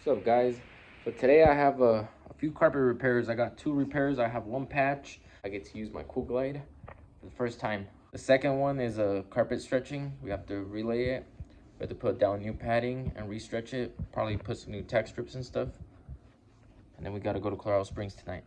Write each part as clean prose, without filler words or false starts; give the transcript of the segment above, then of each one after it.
What's up, guys? So today I have a few carpet repairs. I got two repairs. I have one patch. I get to use my Kool Glide for the first time. The second one is a carpet stretching. We have to relay it. We have to put down new padding and re-stretch it. Probably put some new tack strips and stuff. And then we got to go to Colorado Springs tonight.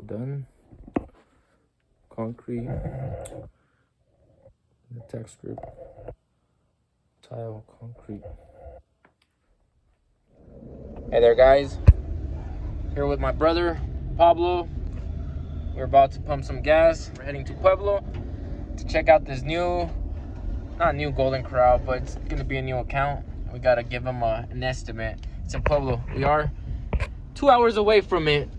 done. Concrete. The tack strip. Tile, concrete. Hey there, guys. Here with my brother, Pablo. We're about to pump some gas. We're heading to Pueblo to check out this not new Golden Corral, but it's gonna be a new account. We gotta give them an estimate. It's in Pueblo. We are 2 hours away from it.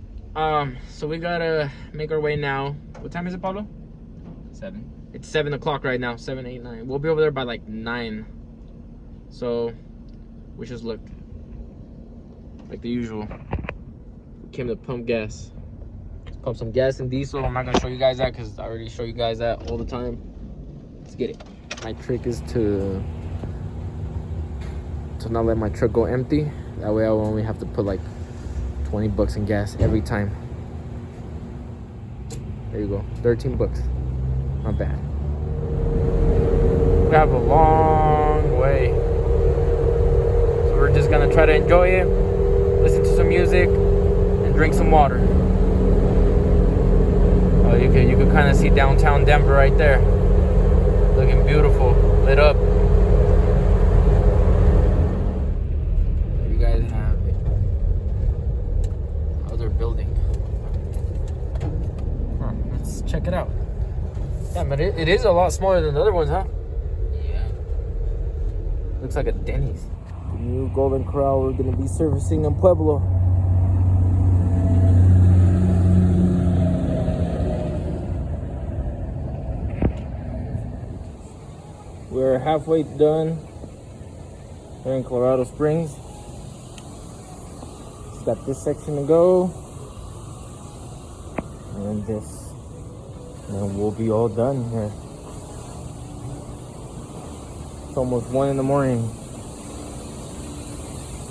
So we gotta make our way now. What time is it, Pablo? 7. It's 7 o'clock right now. 7, 8, 9. We'll be over there by like 9. So we just look like the usual. We came to pump gas. Let's pump some gas and diesel. I'm not gonna show you guys that because I already show you guys that all the time. Let's get it. My trick is to not let my truck go empty. That way I will only have to put like 20 bucks in gas every time. There you go, 13 bucks. Not bad. We have a long way. So we're just gonna try to enjoy it, listen to some music, and drink some water. Oh, you can kind of see downtown Denver right there. Looking beautiful, lit up. There you guys have it. Other building. Let's check it out. Yeah, but it is a lot smaller than the other ones, huh? Yeah. Looks like a Denny's. The new Golden Corral we're gonna be servicing in Pueblo. We're halfway done here in Colorado Springs. Just got this section to go. And this. And we'll be all done here. It's almost 1 in the morning.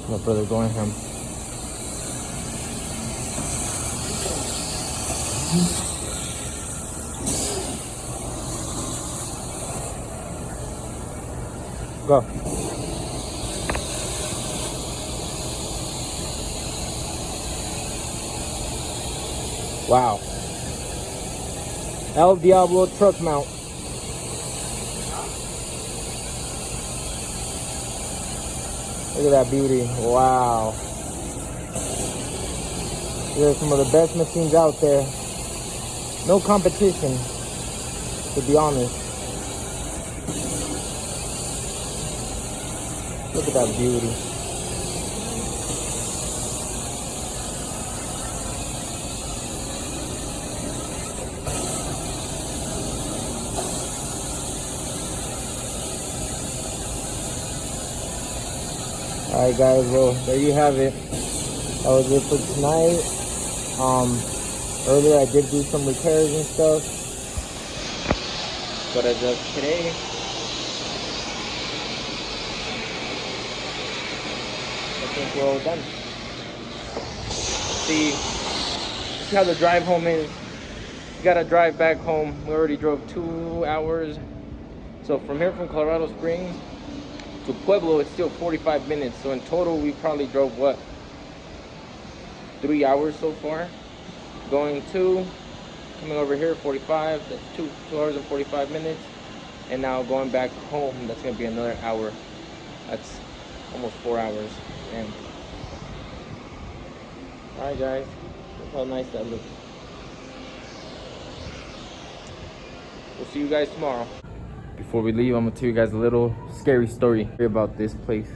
My brother going home. Go. Wow. El Diablo truck mount. Look at that beauty. Wow. These are some of the best machines out there. No competition, to be honest. Look at that beauty. Alright guys, well there you have it. That was it for tonight. Earlier I did do some repairs and stuff. But as of today, I think we're all done. See how the drive home is. You gotta drive back home. We already drove 2 hours. So from here, from Colorado Springs to Pueblo, it's still 45 minutes. So in total, we probably drove what? 3 hours so far. Going to, coming over here, 45. That's 2 hours and 45 minutes. And now going back home, that's gonna be another hour. That's almost 4 hours. And all right, guys, look how nice that looks. We'll see you guys tomorrow. Before we leave, I'm gonna tell you guys a little scary story about this place.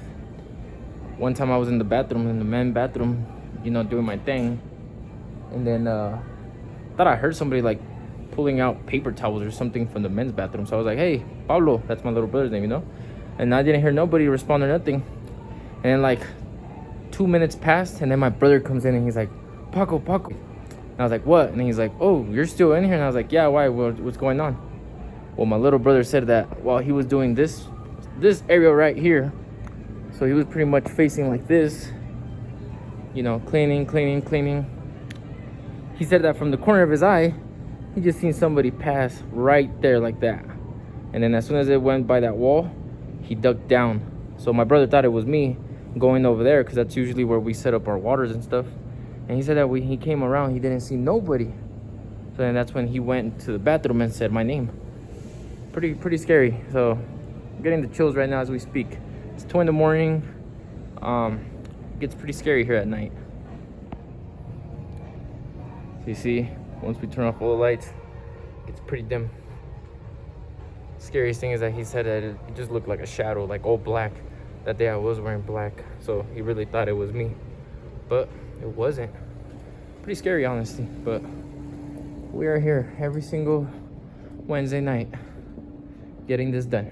One time I was in the bathroom, in the men's bathroom, you know, doing my thing, and then thought I heard somebody like pulling out paper towels or something from the men's bathroom. So I was like, hey, Pablo, that's my little brother's name, you know? And I didn't hear nobody respond or nothing. And then like 2 minutes passed, and then my brother comes in and he's like, Paco. And I was like, what? And he's like, oh, you're still in here? And I was like, yeah, why? What's going on? Well, my little brother said that while he was doing this area right here, so he was pretty much facing like this, you know, cleaning. He said that from the corner of his eye, he just seen somebody pass right there like that. And then as soon as it went by that wall, he ducked down. So my brother thought it was me going over there, because that's usually where we set up our waters and stuff. And he said that when he came around, he didn't see nobody. So then that's when he went to the bathroom and said my name. Pretty scary. So I'm getting the chills right now as we speak. It's 2 in the morning. It gets pretty scary here at night. So you see, once we turn off all the lights, it's pretty dim. Scariest thing is that he said that it just looked like a shadow, like all black. That day I was wearing black, so he really thought it was me, but it wasn't. Pretty scary, honestly, but we are here every single Wednesday night getting this done.